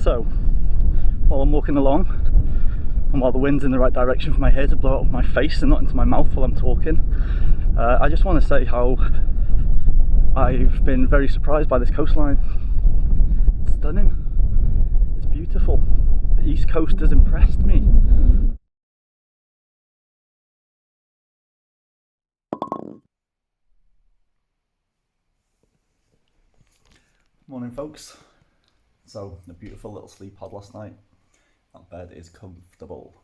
So while I'm walking along and while the wind's in the right direction for my hair to blow out of my face and not into my mouth while I'm talking, I just want to say how I've been very surprised by this coastline. It's stunning, it's beautiful. The east coast has impressed me. Morning folks. So a beautiful little sleep pod last night. That bed is comfortable.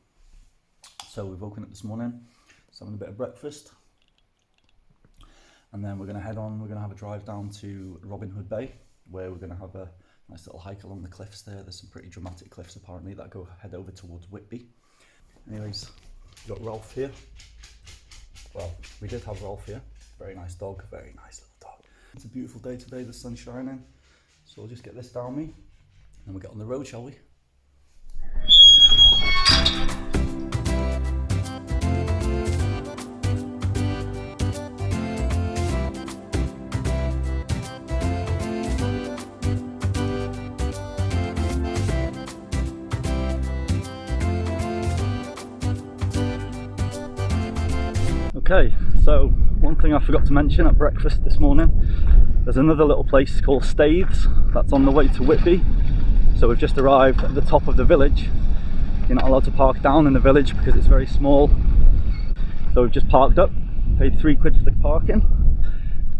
So we've woken up this morning, just having a bit of breakfast, and then we're going to head on. We're going to have a drive down to Robin Hood Bay, where we're going to have a nice little hike along the cliffs there. There's some pretty dramatic cliffs apparently that go head over towards Whitby. Anyways, we've got Rolf here. Well, we did have Rolf here. Very nice dog, very nice little dog. It's a beautiful day today, the sun's shining. So we'll just get this down me and we'll get on the road, shall we? Okay, so one thing I forgot to mention at breakfast this morning, there's another little place called Staithes that's on the way to Whitby. So we've just arrived at the top of the village. You're not allowed to park down in the village because it's very small. So we've just parked up, paid £3 for the parking.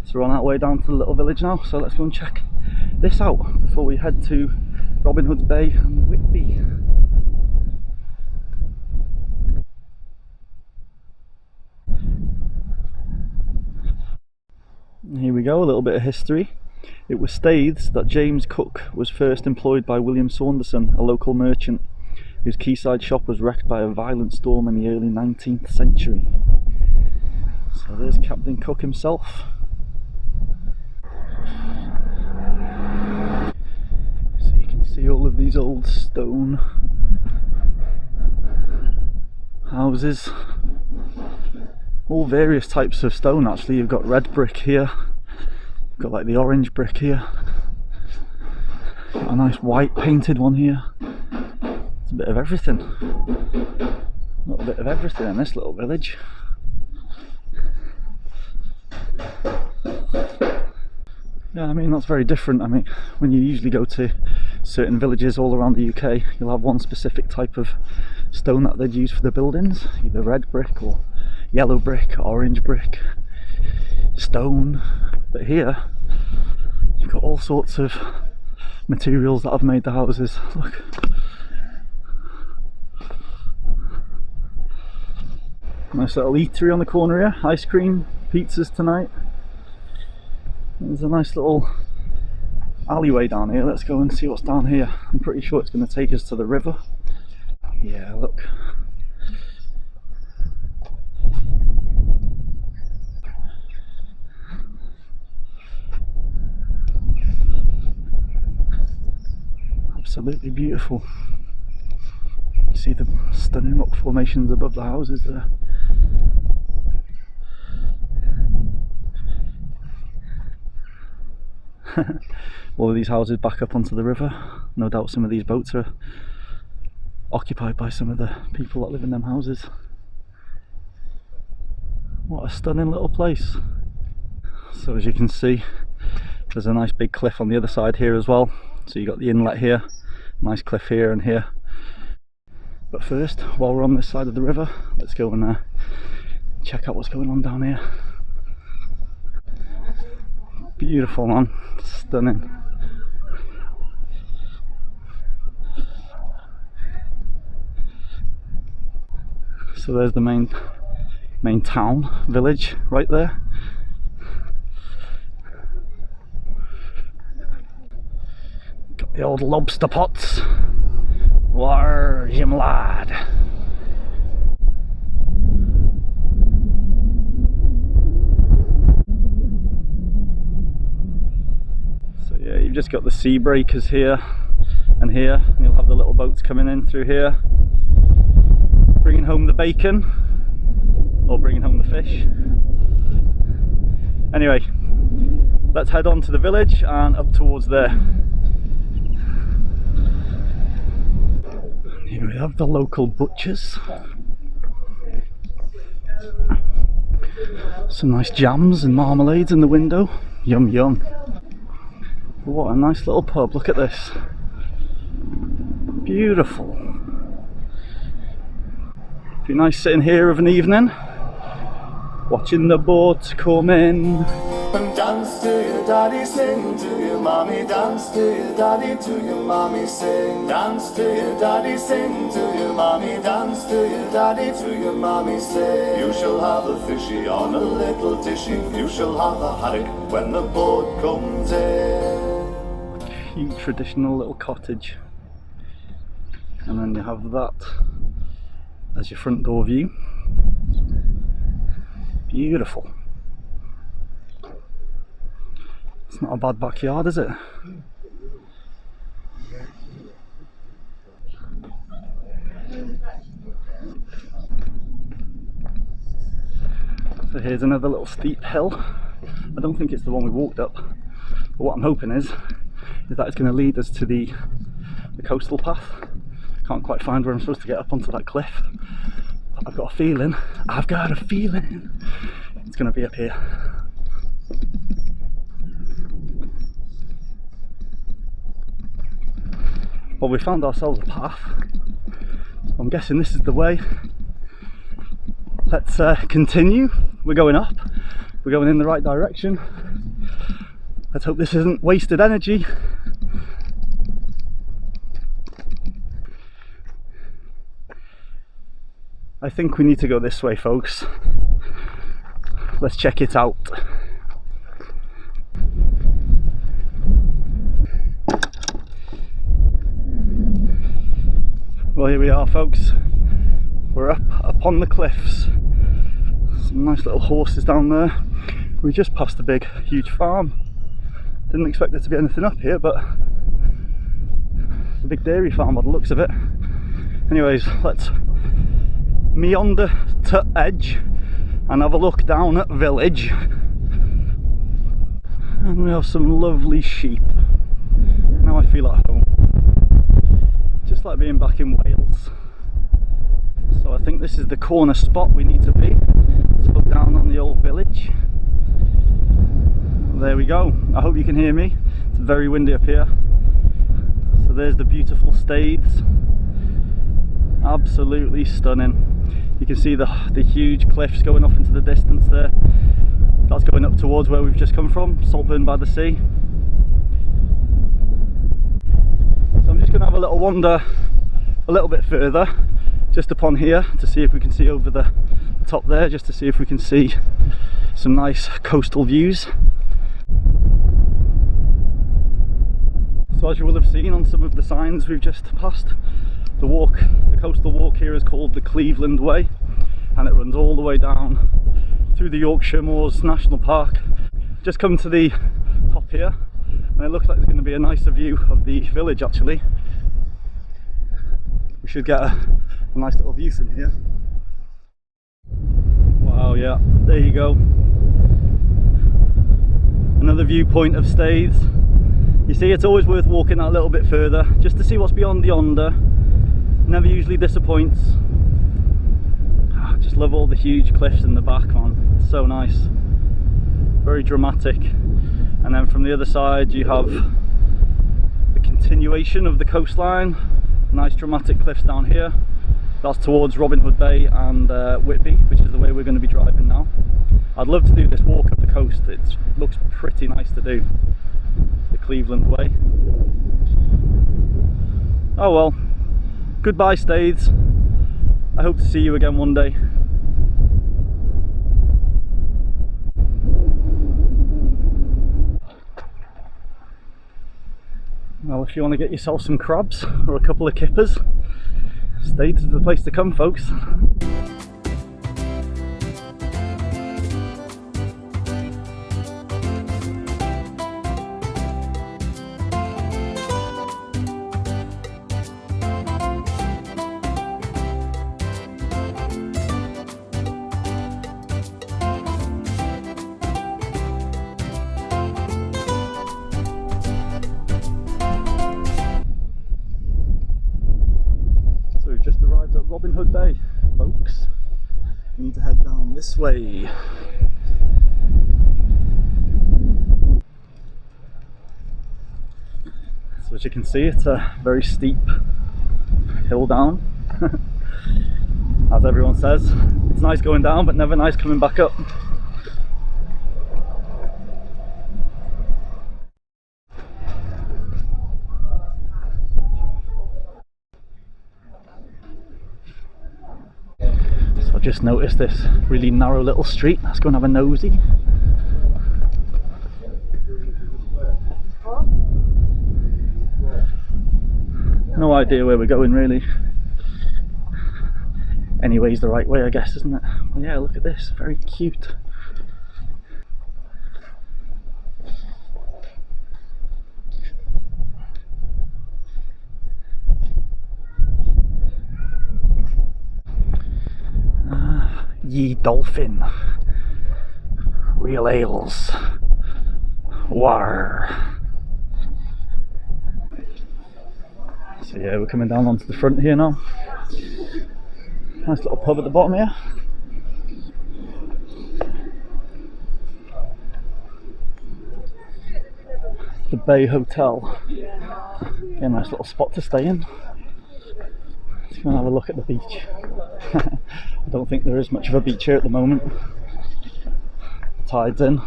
So we're on our way down to the little village now. So let's go and check this out before we head to Robin Hood Bay and Whitby. Here we go, a little bit of history. It was Staithes that James Cook was first employed by William Saunderson, a local merchant, whose quayside shop was wrecked by a violent storm in the early 19th century. So there's Captain Cook himself. So you can see all of these old stone houses. All various types of stone actually. You've got red brick here, you've got like the orange brick here, got a nice white painted one here. It's a bit of everything. A little bit of everything in this little village. Yeah, I mean that's very different. I mean, when you usually go to certain villages all around the UK, you'll have one specific type of stone that they'd use for the buildings, either red brick or yellow brick, orange brick, stone. But here you've got all sorts of materials that have made the houses. Look, nice little eatery on the corner here, ice cream, pizzas tonight. There's a nice little alleyway down here. Let's go and see what's down here. I'm pretty sure it's going to take us to the river. Yeah, look. Absolutely beautiful. You see the stunning rock formations above the houses there. All of these houses back up onto the river. No doubt some of these boats are occupied by some of the people that live in them houses. What a stunning little place. So as you can see, there's a nice big cliff on the other side here as well. So you got the inlet here, nice cliff here and here. But first, while we're on this side of the river, let's go and check out what's going on down here. Beautiful, man, stunning. So there's the main town village right there. Got the old lobster pots. Large him lad. So yeah, you've just got the sea breakers here and here, and you'll have the little boats coming in through here, bringing home the bacon or bringing home the fish. Anyway, let's head on to the village and up towards there. have the local butchers. Some nice jams and marmalades in the window. Yum yum. What a nice little pub, look at this. Beautiful. Be nice sitting here of an evening, watching the boat come in. And dance to your daddy, sing to your mommy, dance to your daddy, to your mommy, sing. Dance to your daddy, sing to your mommy, dance to your daddy, to your mommy, sing. You shall have a fishy on a little dishy, you shall have a haddock when the boat comes in. Cute traditional little cottage. And then you have that as your front door view. Beautiful. It's not a bad backyard, is it? So here's another little steep hill. I don't think it's the one we walked up, but what I'm hoping is that it's going to lead us to the coastal path. Can't quite find where I'm supposed to get up onto that cliff. But I've got a feeling it's going to be up here. Well, we found ourselves a path. I'm guessing this is the way. Let's continue. We're going up. We're going in the right direction. Let's hope this isn't wasted energy. I think we need to go this way, folks. Let's check it out. Well, here we are, folks. We're up on the cliffs. Some nice little horses down there. We just passed a big, huge farm. Didn't expect there to be anything up here, but it's a big dairy farm by the looks of it. Anyways, let's meander to edge and have a look down at village. And we have some lovely sheep. Now I feel at home. Just like being back in Wales. So I think this is the corner spot we need to be to look down on the old village. There we go. I hope you can hear me. It's very windy up here. So there's the beautiful Staithes. Absolutely stunning. You can see the huge cliffs going off into the distance there. That's going up towards where we've just come from, Saltburn-By-The-Sea. So I'm just going to have a little wander a little bit further, just upon here, to see if we can see over the top there, just to see if we can see some nice coastal views. So as you will have seen on some of the signs we've just passed, the coastal walk here is called the Cleveland Way, and it runs all the way down through the Yorkshire Moors National Park. Just come to the top here, and it looks like there's going to be a nicer view of the village actually. We should get a nice little view from here. Wow, yeah, there you go. Another viewpoint of Staithes. You see, it's always worth walking that a little bit further, just to see what's beyond yonder. Never usually disappoints. I just love all the huge cliffs in the back, man. It's so nice. Very dramatic. And then from the other side you have the continuation of the coastline. Nice dramatic cliffs down here. That's towards Robin Hood Bay and Whitby, which is the way we're going to be driving now. I'd love to do this walk up the coast. It looks pretty nice to do. The Cleveland Way. Oh well. Goodbye, Staithes. I hope to see you again one day. Well, if you want to get yourself some crabs or a couple of kippers, Staithes is the place to come, folks. Robin Hood Bay, folks. We need to head down this way. So as you can see, it's a very steep hill down. As everyone says, it's nice going down, but never nice coming back up. So I've just noticed this really narrow little street. Let's go and have a nosy. No idea where we're going really. Anyway's the right way, I guess, isn't it? Well, yeah, look at this, very cute. Ye dolphin, real ales, war. So yeah, we're coming down onto the front here now. Nice little pub at the bottom here. The Bay Hotel. Yeah, nice little spot to stay in. Let's go and have a look at the beach. I don't think there is much of a beach here at the moment. The tide's in.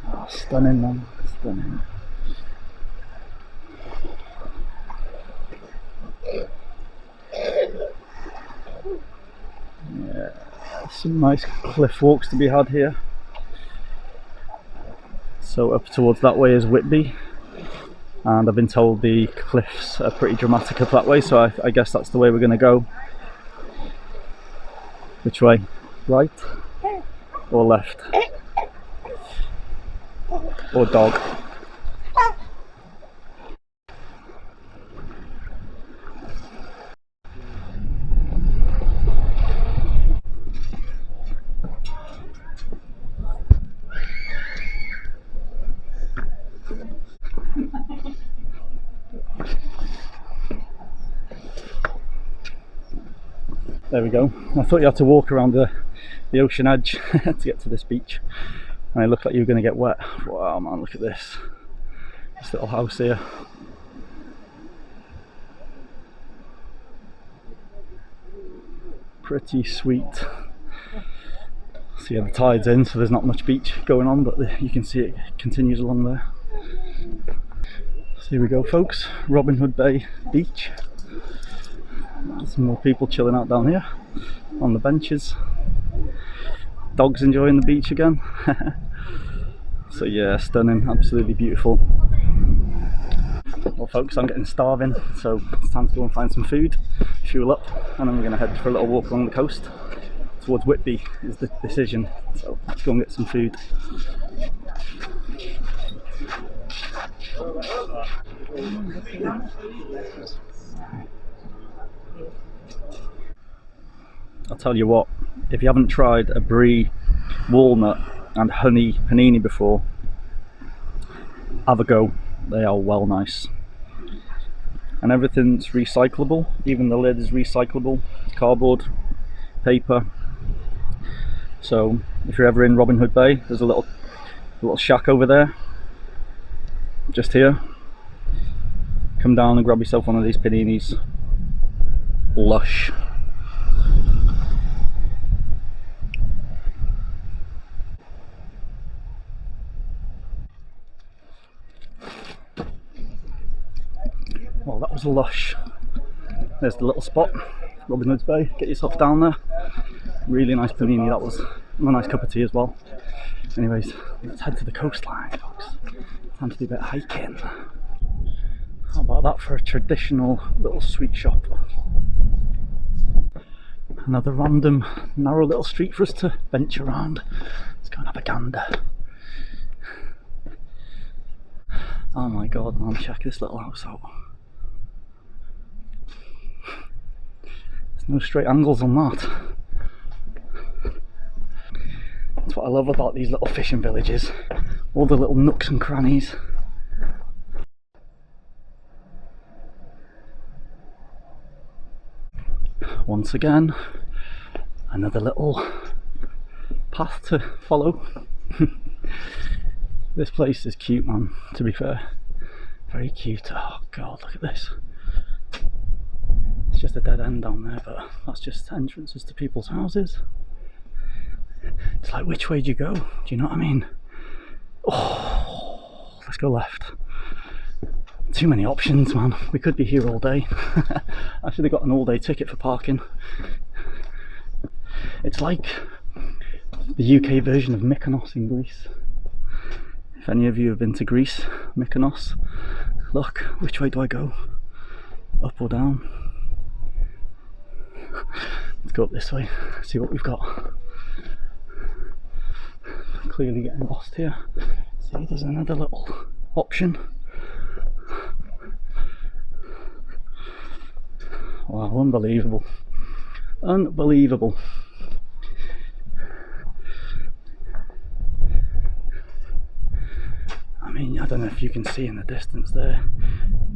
Oh, stunning, man, stunning. Yeah, some nice cliff walks to be had here. So up towards that way is Whitby, and I've been told the cliffs are pretty dramatic up that way, so I guess that's the way we're going to go. Which way? Right or left? Or dog? There we go. I thought you had to walk around the ocean edge to get to this beach, and it looked like you were going to get wet. Wow, man, look at this. This little house here. Pretty sweet. So yeah, the tide's in, so there's not much beach going on, but you can see it continues along there. So here we go, folks. Robin Hood Bay Beach. Some more people chilling out down here on the benches. Dogs enjoying the beach again. So yeah, stunning, absolutely beautiful. Well folks, I'm getting starving, so it's time to go and find some food, fuel up, and then we're going to head for a little walk along the coast towards Whitby is the decision. So let's go and get some food. I'll tell you what, if you haven't tried a brie, walnut and honey panini before, have a go. They are well nice. And everything's recyclable, even the lid is recyclable, cardboard, paper. So if you're ever in Robin Hood Bay, there's a little shack over there, just here. Come down and grab yourself one of these paninis. Lush. Well, that was lush. There's the little spot, Robin Hood Bay. Get yourself down there. Really nice panini that was. And a nice cup of tea as well. Anyways, let's head to the coastline, folks. Time to do a bit of hiking. How about that for a traditional little sweet shop? Another random narrow little street for us to venture around. Let's go and have a gander. Oh my god, man, check this little house out. There's no straight angles on that. That's what I love about these little fishing villages. All the little nooks and crannies. Once again, another little path to follow. This place is cute, man, to be fair. Very cute. Oh god, look at this. It's just a dead end down there, but that's just entrances to people's houses. It's like, which way do you go? Do you know what I mean? Oh, let's go left. Too many options, man. We could be here all day. I should have got an all-day ticket for parking. It's like the UK version of Mykanos in Greece. If any of you have been to Greece, Mykanos, look, which way do I go? Up or down? Let's go up this way, see what we've got. Clearly getting lost here. See, there's another little option. Wow, unbelievable. Unbelievable. I mean, I don't know if you can see in the distance there.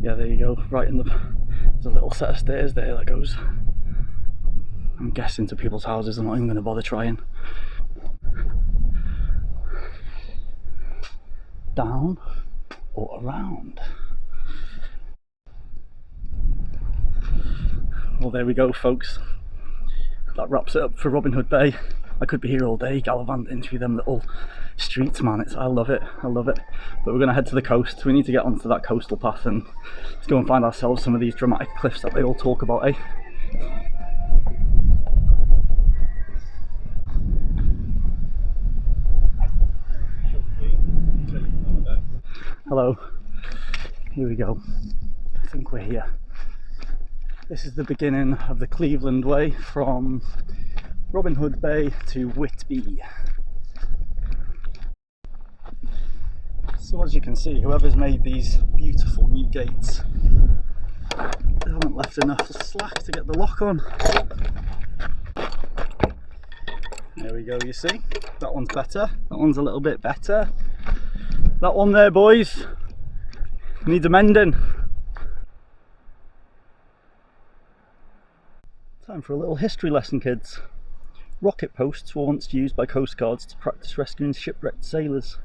Yeah, there you go. Right in the... There's a little set of stairs there that goes, I'm guessing, to people's houses. I'm not even going to bother trying. Down or around? Well, there we go, folks. That wraps it up for Robin Hood Bay. I could be here all day gallivanting through them little streets, man. I love it, I love it. But we're going to head to the coast. We need to get onto that coastal path and let's go and find ourselves some of these dramatic cliffs that they all talk about, eh? Hello. Here we go. I think we're here. This is the beginning of the Cleveland Way from Robin Hood Bay to Whitby. So as you can see, whoever's made these beautiful new gates, they haven't left enough slack to get the lock on. There we go, you see? That one's better. That one's a little bit better. That one there, boys, needs amending. Time for a little history lesson, kids. Rocket posts were once used by coast guards to practice rescuing shipwrecked sailors.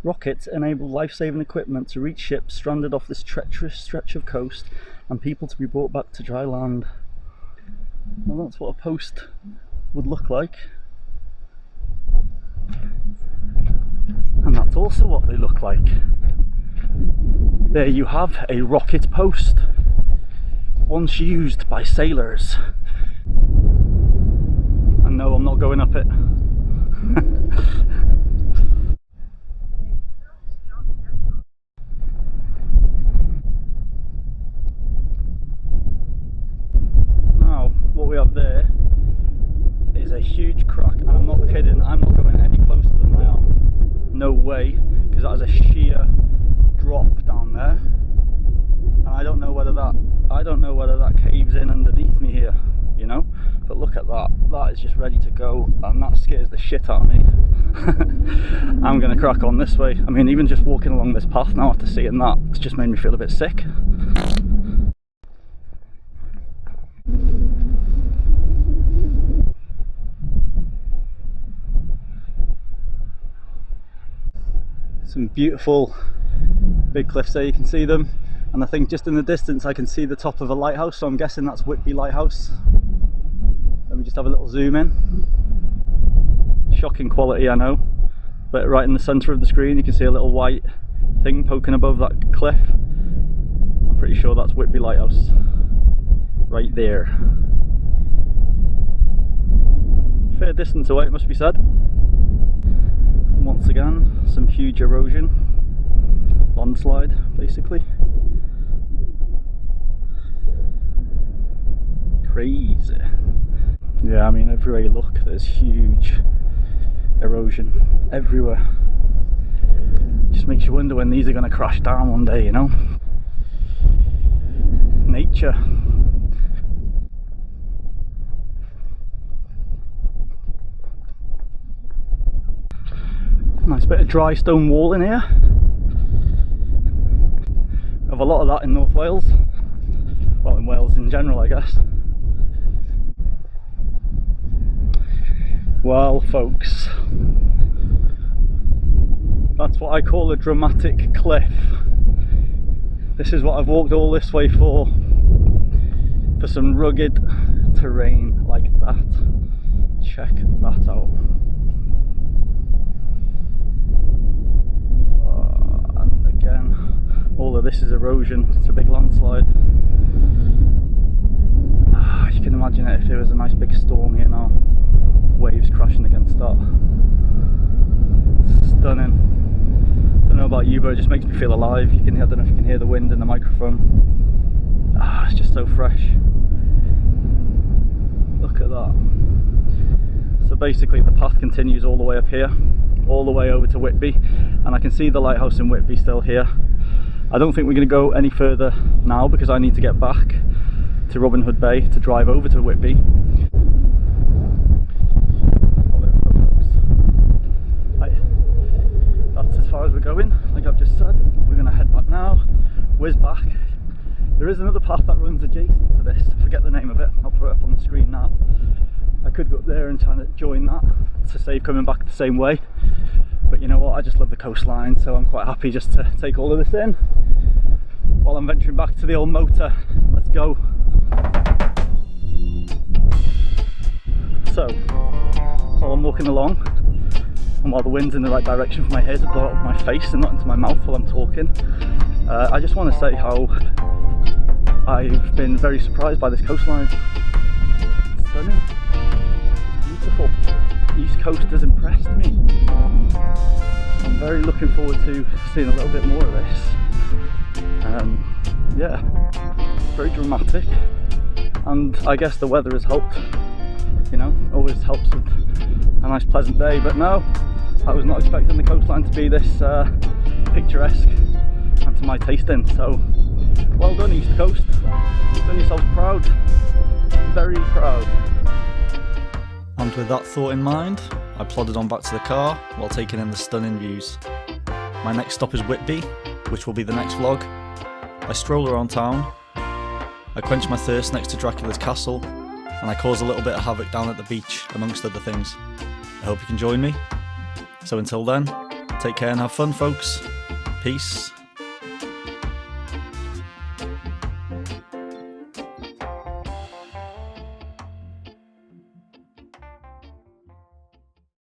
Rockets enabled life-saving equipment to reach ships stranded off this treacherous stretch of coast and people to be brought back to dry land. Now that's what a post would look like. And that's also what they look like. There you have a rocket post, once used by sailors. And no, I'm not going up it. Now, what we have there is a huge crack, and I'm not kidding, I'm not going any closer than I am. No way, because that is a sheer drop down there. And I don't know whether that caves in underneath me here, you know, but look at that. That is just ready to go, and that scares the shit out of me. I'm gonna crack on this way. I mean, even just walking along this path now after seeing that, it's just made me feel a bit sick. Some beautiful big cliffs there, you can see them. And I think just in the distance I can see the top of a lighthouse, so I'm guessing that's Whitby Lighthouse. Let me just have a little zoom in. Shocking quality, I know, but right in the centre of the screen you can see a little white thing poking above that cliff. I'm pretty sure that's Whitby Lighthouse, right there. Fair distance away, it must be said. Once again, some huge erosion, landslide basically. Crazy. Yeah, I mean, everywhere you look there's huge erosion everywhere. Just makes you wonder when these are going to crash down one day, you know. Nature. Nice bit of dry stone wall in here. Have a lot of that in North Wales. Well, in Wales in general, I guess. Well, folks, that's what I call a dramatic cliff. This is what I've walked all this way for some rugged terrain like that. Check that out. And again, all of this is erosion. It's a big landslide. You can imagine it if there was a nice big storm here now. Waves crashing against that. Stunning. Don't know about you, but it just makes me feel alive. I don't know if you can hear the wind in the microphone. It's just so fresh. Look at that. So basically the path continues all the way up here, all the way over to Whitby, and I can see the lighthouse in Whitby still here. I don't think we're going to go any further now because I need to get back to Robin Hood Bay to drive over to Whitby. That's as far as we're going. Like I've just said, we're going to head back now, whiz back. There is another path that runs adjacent to this. I forget the name of it. I'll put it up on the screen now. I could go up there and try to join that to save coming back the same way. But you know what? I just love the coastline, so I'm quite happy just to take all of this in while I'm venturing back to the old motor. Let's go. So, while I'm walking along, and while the wind's in the right direction for my hair to blow out of my face and not into my mouth while I'm talking, I just want to say how I've been very surprised by this coastline. It's stunning. It's beautiful. The East Coast has impressed me. I'm very looking forward to seeing a little bit more of this. Yeah, very dramatic, and I guess the weather has helped. You know, always helps with a nice pleasant day, but no, I was not expecting the coastline to be this picturesque and to my tasting. So well done, East Coast. You've done yourselves proud, very proud. And with that thought in mind, I plodded on back to the car while taking in the stunning views. My next stop is Whitby, which will be the next vlog. I stroll around town, I quench my thirst next to Dracula's castle, and I cause a little bit of havoc down at the beach, amongst other things. I hope you can join me. So until then, take care and have fun, folks. Peace.